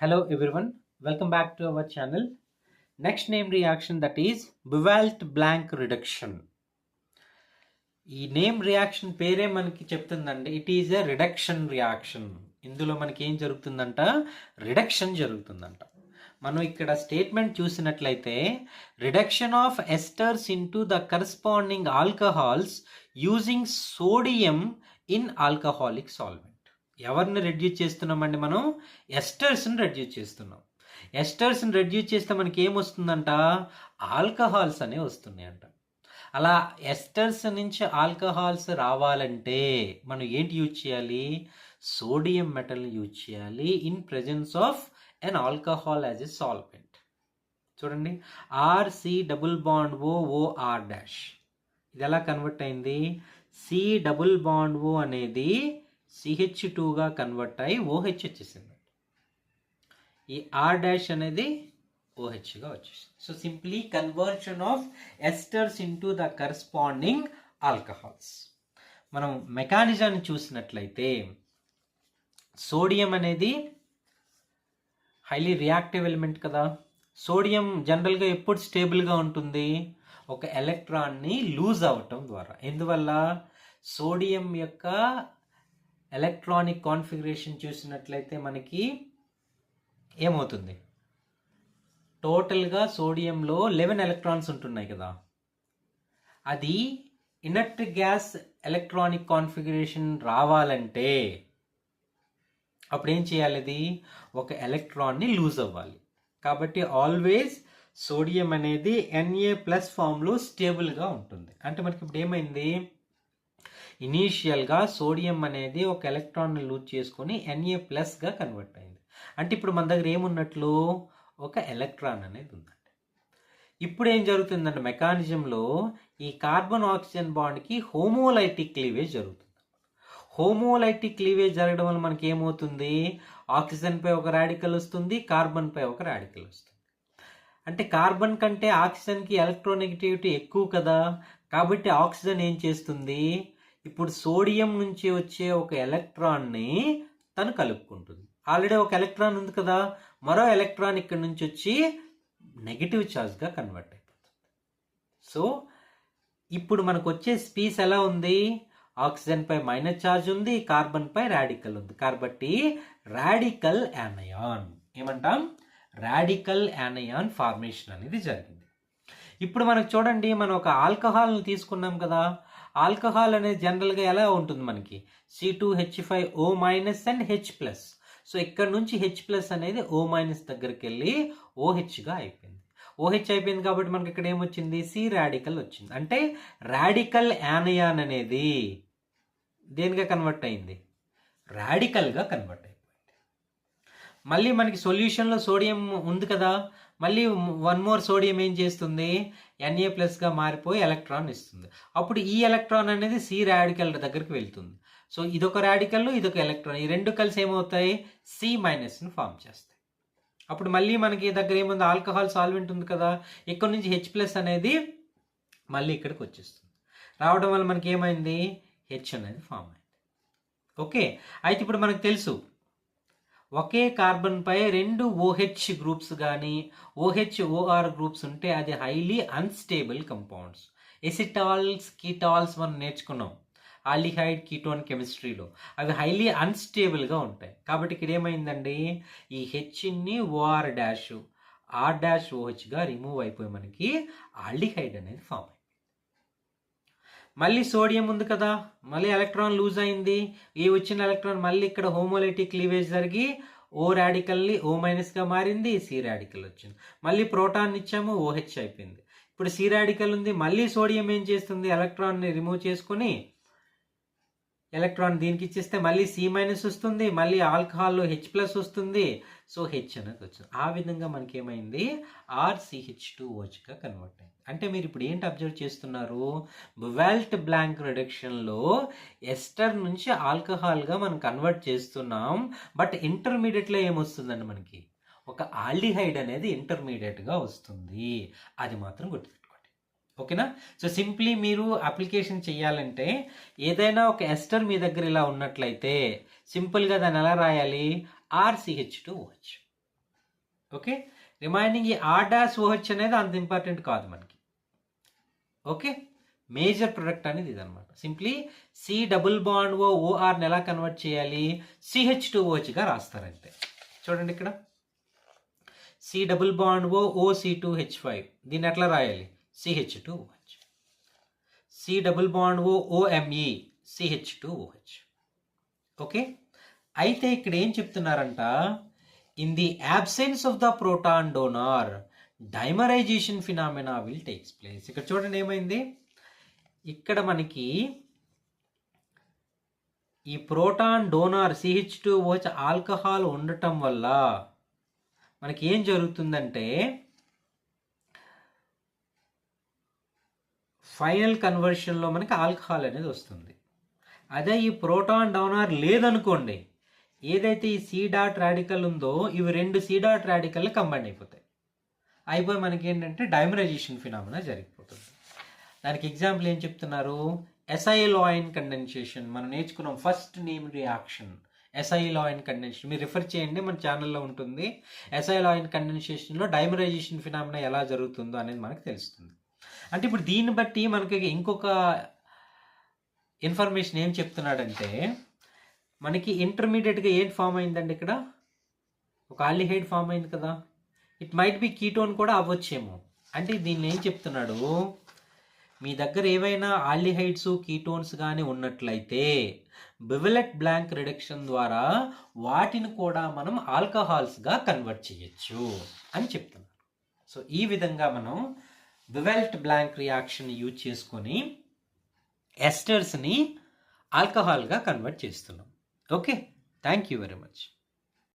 Hello everyone, welcome back to our channel. Next name reaction, that is Bevalt blank reduction. ఈ name reaction పేరే మనకి చెప్తుందండి, it is a reduction reaction. ఇందులో మనకి ఏం జరుగుతుందంట, రిడక్షన్ జరుగుతుందంట. మనం ఇక్కడ స్టేట్మెంట్ చూసినట్లయితే reduction of esters into the corresponding alcohols using sodium in alcoholic solvent. ఎవరిని రెడ్యూస్ చేస్తున్నామండి, మనం ఎస్టర్స్ని రెడ్యూస్ చేస్తున్నాం. ఎస్టర్స్ని రెడ్యూస్ చేస్తే మనకి ఏమొస్తుందంట, ఆల్కహాల్స్ అనేవి వస్తున్నాయంట. అలా ఎస్టర్స్ నుంచి ఆల్కహాల్స్ రావాలంటే మనం ఏంటి యూజ్ చేయాలి, సోడియం మెటల్ని యూజ్ చేయాలి in presence of an alcohol as a solvent. చూడండి, RC double bond O R dash, ఇది ఎలా కన్వర్ట్ అయింది, సి డబుల్ బాండ్ ఓ అనేది CH2గా కన్వర్ట్ అయ్యి OH వచ్చేసింది. ఈ ఆర్ డాష్ అనేది OHగా వచ్చేసింది. So simply conversion of esters into the corresponding alcohols. మనం మెకానిజాన్ని చూసినట్లయితే సోడియం అనేది హైలీ రియాక్టివ్ ఎలిమెంట్ కదా. సోడియం జనరల్గా ఎప్పుడు స్టేబుల్గా ఉంటుంది, ఒక ఎలక్ట్రాన్ని లూజ్ అవ్వటం ద్వారా. ఎందువల్ల, సోడియం యొక్క ఎలక్ట్రానిక్ కాన్ఫిగరేషన్ చూసినట్లయితే మనకి ఏమవుతుంది, టోటల్గా సోడియంలో 11 ఎలక్ట్రాన్స్ ఉంటున్నాయి కదా. అది ఇనర్ట్ గ్యాస్ ఎలక్ట్రానిక్ కాన్ఫిగరేషన్ రావాలంటే అప్పుడు ఏం చేయాలి, అది ఒక ఎలక్ట్రాన్ని లూజ్ అవ్వాలి. కాబట్టి ఆల్వేస్ సోడియం అనేది Na+ ఫామ్లో స్టేబుల్గా ఉంటుంది. అంటే మనకి ఇప్పుడు ఏమైంది, ఇనీషియల్గా సోడియం అనేది ఒక ఎలక్ట్రాన్ని లూజ్ చేసుకొని Na+గా కన్వర్ట్ అయింది. అంటే ఇప్పుడు మన దగ్గర ఏమున్నట్లు, ఒక ఎలక్ట్రాన్ అనేది ఉందండి. ఇప్పుడు ఏం జరుగుతుందంటే మెకానిజంలో ఈ కార్బన్ ఆక్సిజన్ బాండ్కి హోమోలైటిక్ క్లీవేజ్ జరుగుతుంది. హోమోలైటిక్ క్లీవేజ్ జరగడం వల్ల మనకి ఏమవుతుంది, ఆక్సిజన్ పై ఒక రాడికల్ వస్తుంది, కార్బన్ పై ఒక రాడికల్ వస్తుంది. అంటే కార్బన్ కంటే ఆక్సిజన్కి ఎలక్ట్రోనెగటివిటీ ఎక్కువ కదా. కాబట్టి ఆక్సిజన్ ఏం చేస్తుంది, ఇప్పుడు సోడియం నుంచి వచ్చే ఒక ఎలక్ట్రాన్ని తను కలుపుకుంటుంది. ఆల్రెడీ ఒక ఎలక్ట్రాన్ ఉంది కదా, మరో ఎలక్ట్రాన్ ఇక్కడ నుంచి వచ్చి నెగిటివ్ ఛార్జ్గా కన్వర్ట్ అయిపోతుంది. సో ఇప్పుడు మనకు వచ్చే స్పీస్ ఎలా ఉంది, ఆక్సిజన్ పై మైనస్ ఛార్జ్ ఉంది, కార్బన్ పై రాడికల్ ఉంది. కాబట్టి రాడికల్ యానయాన్ ఏమంటాం, రాడికల్ యానయాన్ ఫార్మేషన్ అనేది జరిగింది. ఇప్పుడు మనకు చూడండి, మనం ఒక ఆల్కహాల్ని తీసుకున్నాం కదా. ఆల్కహాల్ అనేది జనరల్గా ఎలా ఉంటుంది మనకి, C2H5O- అండ్ H+. సో ఇక్కడ నుంచి H+ అనేది O- దగ్గరికి వెళ్ళి OHగా అయిపోయింది. OH అయిపోయింది కాబట్టి మనకి ఇక్కడ ఏమొచ్చింది, C రాడికల్ వచ్చింది. అంటే రాడికల్ యానయాన్ అనేది దేనిగా కన్వర్ట్ అయింది, రాడికల్గా కన్వర్ట్ అయిపోయింది. మళ్ళీ మనకి సొల్యూషన్లో సోడియం ఉంది కదా, మళ్ళీ 1 మోర్ సోడియం ఏం చేస్తుంది, Na+గా మారిపోయి ఎలక్ట్రాన్ ఇస్తుంది. అప్పుడు ఈ ఎలక్ట్రాన్ అనేది C రాడికల్ దగ్గరికి వెళ్తుంది. సో ఇదొక రాడికల్, ఇదొక ఎలక్ట్రాన్, ఈ రెండు కలిసి ఏమవుతాయి, C- ఫామ్ చేస్తాయి. అప్పుడు మళ్ళీ మనకి దగ్గర ఏముంది, ఆల్కహాల్ సాల్వెంట్ ఉంది కదా, ఇక్కడ నుంచి H+ అనేది మళ్ళీ ఇక్కడికి వచ్చేస్తుంది. రావడం వల్ల మనకి ఏమైంది, H అనేది ఫామ్ అయింది. ఓకే, అయితే ఇప్పుడు మనకు తెలుసు ఒకే కార్బన్ పై 2 OH గ్రూప్స్ కానీ OH-OR గ్రూప్స్ ఉంటే అది హైలీ అన్స్టేబుల్ కంపౌండ్స్. ఎసిటాల్స్, కీటాల్స్ మనం నేర్చుకున్నాం ఆల్డిహైడ్ కీటోన్ కెమిస్ట్రీలో, అవి హైలీ అన్స్టేబుల్గా ఉంటాయి. కాబట్టి ఇక్కడ ఏమైందండి, ఈ హెచ్ని OR డాష్ R-OHగా రిమూవ్ అయిపోయి మనకి ఆల్డిహైడ్ అనేది ఫామ్ అయింది. మళ్ళీ సోడియం ఉంది కదా, మళ్ళీ ఎలక్ట్రాన్ లూజ్ అయింది. ఈ వచ్చిన ఎలక్ట్రాన్ మళ్ళీ ఇక్కడ హోమోలైటిక్ క్లీవేజ్ జరిగి O రాడికల్ని O- గా మారింది, C రాడికల్ వచ్చింది. మళ్ళీ ప్రోటాన్ ఇచ్చాము, OH అయిపోయింది. ఇప్పుడు C రాడికల్ ఉంది, మళ్ళీ సోడియం ఏం చేస్తుంది, ఎలక్ట్రాన్ని రిమూవ్ చేసుకొని ఎలక్ట్రాన్ దీనికి ఇచ్చేస్తే మళ్ళీ C- వస్తుంది, మళ్ళీ ఆల్కహాల్లో H+ వస్తుంది. సో H అనేది వచ్చింది. ఆ విధంగా మనకి ఏమైంది, RCH2OHగా కన్వర్ట్ అయింది. అంటే మీరు ఇప్పుడు ఏంటి అబ్జర్వ్ చేస్తున్నారు, బెవాల్ట్ బ్లాంక్ రిడక్షన్లో ఎస్టర్ నుంచి ఆల్కహాల్గా మనం కన్వర్ట్ చేస్తున్నాం. బట్ ఇంటర్మీడియట్లో ఏమొస్తుందండి, మనకి ఒక ఆల్డిహైడ్ అనేది ఇంటర్మీడియట్గా వస్తుంది. అది మాత్రం గుర్తుపెట్టుకోండి. ఓకేనా. సో సింప్లీ మీరు అప్లికేషన్ చేయాలంటే ఏదైనా ఒక ఎస్టర్ మీ దగ్గర ఇలా ఉన్నట్లయితే సింపుల్గా దాన్ని ఎలా రాయాలి, RCH2OH. ఓకే, రిమైనింగ్ ఈ R-OH అనేది అంత ఇంపార్టెంట్ కాదు మనకి. ఓకే, మేజర్ ప్రొడక్ట్ అనేది ఇదనమాట. సింప్లీ C డబుల్ బాండ్ ORని ఎలా కన్వర్ట్ చేయాలి, CH2OHగా రాస్తారంటే. చూడండి ఇక్కడ C డబుల్ బాండ్ OC2H5, దీన్ని ఎట్లా రాయాలి, CH2OH. C double bond OMe, CH2OH. Okay, అయితే ఇక్కడ ఏం చెప్తున్నారంట, in the absence of the proton donor dimerization phenomena will takes place. ఇక్కడ చూడండి ఏమైంది, ఇక్కడ మనకి ఈ ప్రోటాన్ డోనార్ CH2OH ఆల్కహాల్ ఉండటం వల్ల మనకి ఏం జరుగుతుందంటే ఫైనల్ కన్వర్షన్లో మనకి ఆల్కహాల్ అనేది వస్తుంది. అదే ఈ ప్రోటాన్ డోనార్ లేదనుకోండి, ఏదైతే ఈ C డాట్ రాడికల్ ఉందో ఇవి రెండు C డాట్ రాడికల్ కంబైన్ అయిపోతాయి. అయిపోయి మనకి ఏంటంటే డైమరైజేషన్ ఫినామినా జరిగిపోతుంది. దానికి ఎగ్జాంపుల్ ఏం చెప్తున్నారు, ఎసైల్ ఆయిన్ కండెన్సేషన్. మనం నేర్చుకున్నాం first name reaction acyl ఆయిన్ condensation. మీరు రిఫర్ చేయండి, మన ఛానల్లో ఉంటుంది. ఎసైల్ ఆయిన్ కండెన్సేషన్లో డైమరైజేషన్ ఫినామినా ఎలా జరుగుతుందో అనేది మనకు తెలుస్తుంది. అంటే ఇప్పుడు దీన్ని బట్టి మనకి ఇంకొక ఇన్ఫర్మేషన్ ఏం చెప్తున్నాడంటే, మనకి ఇంటర్మీడియట్గా ఏం ఫామ్ అయిందండి, ఇక్కడ ఒక ఆల్డిహైడ్ ఫామ్ అయింది కదా, ఇట్ మైట్ బి కీటోన్ కూడా అవ్వచ్చేమో. అంటే దీన్ని ఏం చెప్తున్నాడు, మీ దగ్గర ఏవైనా ఆల్డిహైడ్స్ కీటోన్స్ కానీ ఉన్నట్లయితే బివెలెట్ బ్లాంక్ రిడక్షన్ ద్వారా వాటిని కూడా మనం ఆల్కహాల్స్గా కన్వర్ట్ చేయొచ్చు అని చెప్తున్నారు. సో ఈ విధంగా మనం బివెలెట్ బ్లాంక్ రియాక్షన్ యూజ్ చేసుకొని ఎస్టర్స్ని ఆల్కహాల్గా కన్వర్ట్ చేస్తున్నాం. Okay, thank you very much.